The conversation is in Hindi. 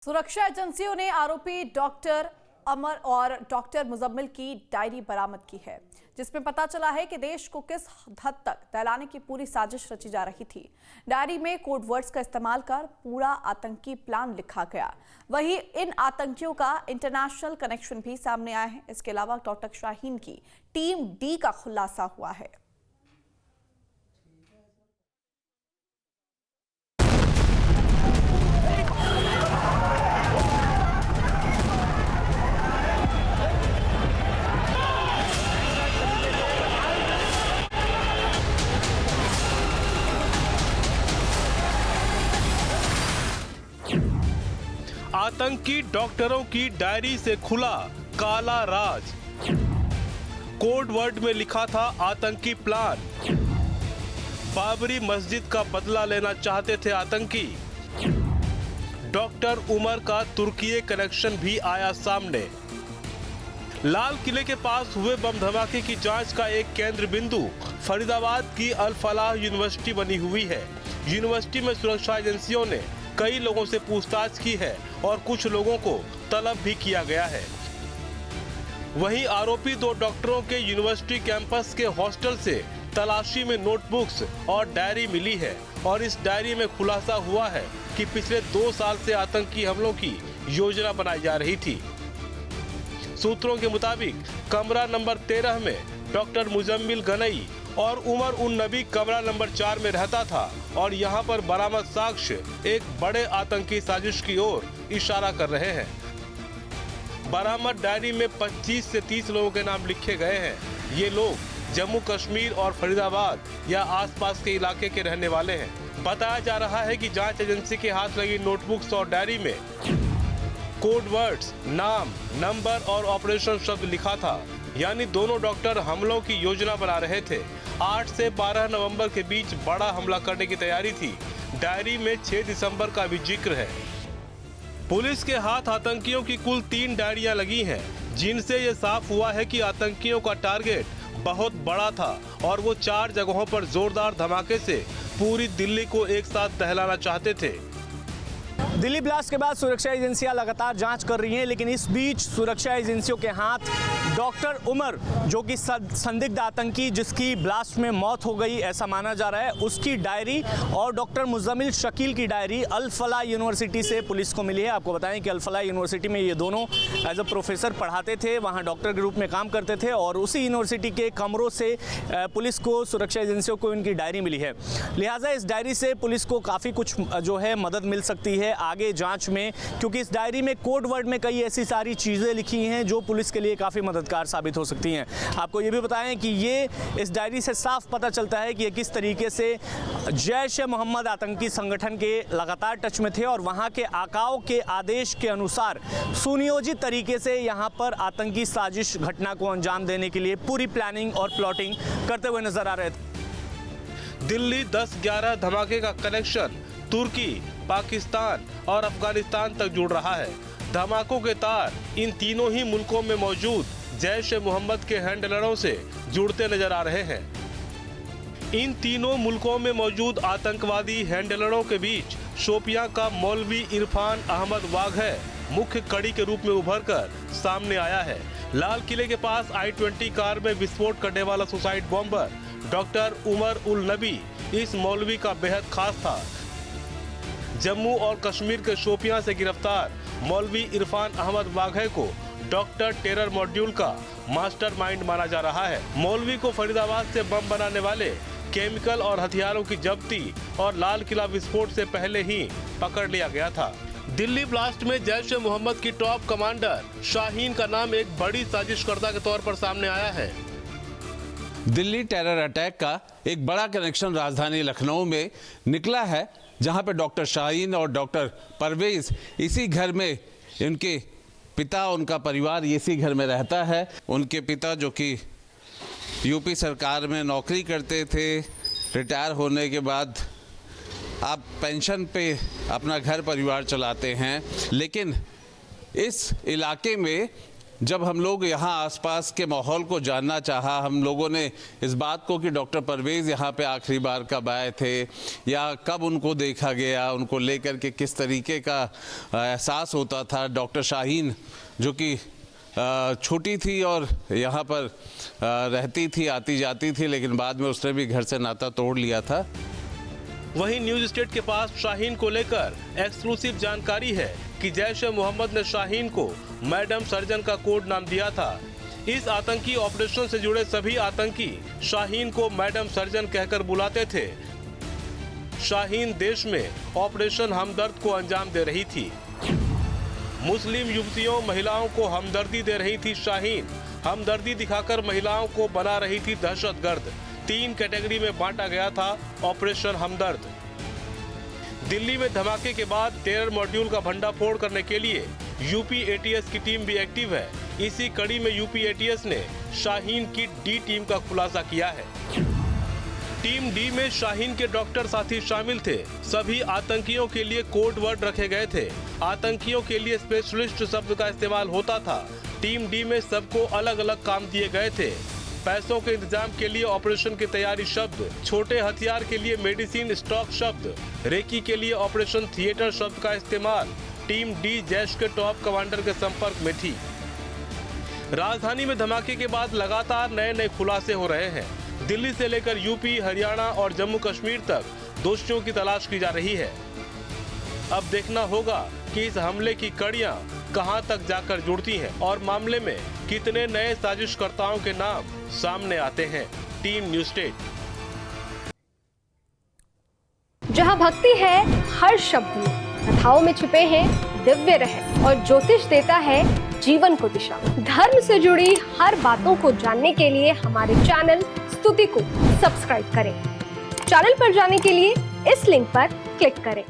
सुरक्षा एजेंसियों ने आरोपी डॉक्टर अमर और डॉक्टर मुजम्मिल की डायरी बरामद की है, जिसमें पता चला है कि देश को किस हद तक दहलाने की पूरी साजिश रची जा रही थी। डायरी में कोड वर्ड्स का इस्तेमाल कर पूरा आतंकी प्लान लिखा गया। वहीं इन आतंकियों का इंटरनेशनल कनेक्शन भी सामने आया है। इसके अलावा डॉक्टर शाहीन की टीम डी का खुलासा हुआ है। आतंकी डॉक्टरों की डायरी से खुला काला राज। कोड वर्ड में लिखा था आतंकी प्लान। बाबरी मस्जिद का बदला लेना चाहते थे आतंकी। डॉक्टर उमर का तुर्की कनेक्शन भी आया सामने। लाल किले के पास हुए बम धमाके की जांच का एक केंद्र बिंदु फरीदाबाद की अल फलाह यूनिवर्सिटी बनी हुई है। यूनिवर्सिटी में सुरक्षा एजेंसियों ने कई लोगों से पूछताछ की है और कुछ लोगों को तलब भी किया गया है। वहीं आरोपी दो डॉक्टरों के यूनिवर्सिटी कैंपस के हॉस्टल से तलाशी में नोटबुक्स और डायरी मिली है और इस डायरी में खुलासा हुआ है कि पिछले 2 साल से आतंकी हमलों की योजना बनाई जा रही थी। सूत्रों के मुताबिक कमरा नंबर 13 में डॉक्टर मुजम्मिल गनई और उमर उन नबी कमरा नंबर 4 में रहता था और यहां पर बरामद साक्ष्य एक बड़े आतंकी साजिश की ओर इशारा कर रहे हैं। बरामद डायरी में 25 से 30 लोगों के नाम लिखे गए हैं। ये लोग जम्मू कश्मीर और फरीदाबाद या आसपास के इलाके के रहने वाले हैं। बताया जा रहा है कि जांच एजेंसी के हाथ लगी नोटबुक्स और डायरी में कोड वर्ड्स, नाम, नंबर और ऑपरेशन शब्द लिखा था, यानी दोनों डॉक्टर हमलों की योजना बना रहे थे। 8 से 12 नवंबर के बीच बड़ा हमला करने की तैयारी थी। डायरी में 6 दिसंबर का भी जिक्र है। पुलिस के हाथ आतंकियों की कुल 3 डायरियां लगी हैं, जिनसे ये साफ हुआ है कि आतंकियों का टारगेट बहुत बड़ा था और वो 4 जगहों पर जोरदार धमाके से पूरी दिल्ली को एक साथ दहलाना चाहते थे। दिल्ली ब्लास्ट के बाद सुरक्षा एजेंसियां लगातार जांच कर रही हैं, लेकिन इस बीच सुरक्षा एजेंसियों के हाथ डॉक्टर उमर, जो कि संदिग्ध आतंकी जिसकी ब्लास्ट में मौत हो गई ऐसा माना जा रहा है, उसकी डायरी और डॉक्टर मुजम्मिल शकील की डायरी अल फलाह यूनिवर्सिटी से पुलिस को मिली है। आपको बताएं कि अल फलाह यूनिवर्सिटी में ये दोनों एज अ प्रोफेसर पढ़ाते थे, वहाँ डॉक्टर के रूप में काम करते थे और उसी यूनिवर्सिटी के कमरों से पुलिस को, सुरक्षा एजेंसियों को इनकी डायरी मिली है। लिहाजा इस डायरी से पुलिस को काफ़ी कुछ जो है मदद मिल सकती है आगे जांच में, क्योंकि इस डायरी में कोड वर्ड में कई ऐसी सारी चीज़ें लिखी हैं जो पुलिस के लिए काफ़ी मददगार साबित हो सकती हैं। आपको ये भी बताएं कि ये इस डायरी से साफ पता चलता है कि ये किस तरीके से जैश-ए-मोहम्मद आतंकी संगठन के लगातार टच में थे और वहाँ के आकाओं के आदेश के अनुसार सुनियोजित तरीके से यहाँ पर आतंकी साजिश घटना को अंजाम देने के लिए पूरी प्लानिंग और प्लॉटिंग करते हुए नजर आ रहे थे। दिल्ली 10-11 धमाके का कनेक्शन तुर्की, पाकिस्तान और अफगानिस्तान तक जुड़ रहा है। धमाकों के तार इन तीनों ही मुल्कों में मौजूद जैश-ए-मोहम्मद के हैंडलरों से जुड़ते नजर आ रहे हैं। इन तीनों मुल्कों में मौजूद आतंकवादी हैंडलरों के बीच शोपियां का मौलवी इरफान अहमद वाघे मुख्य कड़ी के रूप में उभर कर सामने आया है। लाल किले के पास I-20 कार में विस्फोट करने वाला सुसाइड बॉम्बर डॉक्टर उमर उल नबी इस मौलवी का बेहद खास था। जम्मू और कश्मीर के शोपियां से गिरफ्तार मौलवी इरफान अहमद वाघे को डॉक्टर टेरर मॉड्यूल का मास्टरमाइंड माना जा रहा है। मौलवी को फरीदाबाद से बम बनाने वाले, केमिकल और हथियारों की जब्ती और लाल किला विस्फोट से पहले ही पकड़ लिया गया था। दिल्ली ब्लास्ट में जैश-ए-मोहम्मद की टॉप कमांडर शाहीन का नाम एक बड़ी साजिशकर्ता के तौर पर सामने आया है। दिल्ली टेरर अटैक का एक बड़ा कनेक्शन राजधानी लखनऊ में निकला है, जहां पे डॉक्टर शाहीन और डॉक्टर परवेज इसी घर में, उनके पिता, उनका परिवार इसी घर में रहता है। उनके पिता जो कि यूपी सरकार में नौकरी करते थे, रिटायर होने के बाद आप पेंशन पे अपना घर परिवार चलाते हैं, लेकिन इस इलाके में जब हम लोग यहाँ आसपास के माहौल को जानना चाहा, हम लोगों ने इस बात को कि डॉक्टर परवेज़ यहाँ पे आखिरी बार कब आए थे या कब उनको देखा गया, उनको लेकर के किस तरीके का एहसास होता था। डॉक्टर शाहीन जो कि छोटी थी और यहाँ पर रहती थी, आती जाती थी, लेकिन बाद में उसने भी घर से नाता तोड़ लिया था। वहीं न्यूज स्टेट के पास शाहीन को लेकर एक्सक्लूसिव जानकारी है कि जैश-ए-मोहम्मद ने शाहीन को मैडम सर्जन का कोड नाम दिया था। इस आतंकी ऑपरेशन से जुड़े सभी आतंकी शाहीन को मैडम सर्जन कहकर बुलाते थे। शाहीन देश में ऑपरेशन हमदर्द को अंजाम दे रही थी। मुस्लिम युवतियों महिलाओं को हमदर्दी दे रही थी शाहीन। हमदर्दी दिखाकर महिलाओं को बना रही थी दहशतगर्द। 3 कैटेगरी में बांटा गया था ऑपरेशन हमदर्द। दिल्ली में धमाके के बाद टेरर मॉड्यूल का भंडाफोड़ करने के लिए यूपी एटीएस की टीम भी एक्टिव है। इसी कड़ी में यूपी एटीएस ने शाहीन की डी टीम का खुलासा किया है। टीम डी में शाहीन के डॉक्टर साथी शामिल थे। सभी आतंकियों के लिए कोड वर्ड रखे गए थे। आतंकियों के लिए स्पेशलिस्ट शब्द का इस्तेमाल होता था। टीम डी में सबको अलग अलग काम दिए गए थे। पैसों के इंतजाम के लिए ऑपरेशन की तैयारी शब्द, छोटे हथियार के लिए मेडिसिन स्टॉक शब्द, रेकी के लिए ऑपरेशन थिएटर शब्द का इस्तेमाल। टीम डी जैश के टॉप कमांडर के संपर्क में थी। राजधानी में धमाके के बाद लगातार नए नए खुलासे हो रहे हैं। दिल्ली से लेकर यूपी, हरियाणा और जम्मू कश्मीर तक दोषियों की तलाश की जा रही है। अब देखना होगा कि इस हमले की कड़ियां कहां तक जाकर जुड़ती हैं और मामले में कितने नए साजिशकर्ताओं के नाम सामने आते हैं। Team news state. जहां भक्ति है हर शब्द में, कथाओं में छुपे हैं दिव्य रहस्य और ज्योतिष देता है जीवन को दिशा। धर्म से जुड़ी हर बातों को जानने के लिए हमारे चैनल स्तुति को सब्सक्राइब करें। चैनल पर जाने के लिए इस लिंक पर क्लिक करें।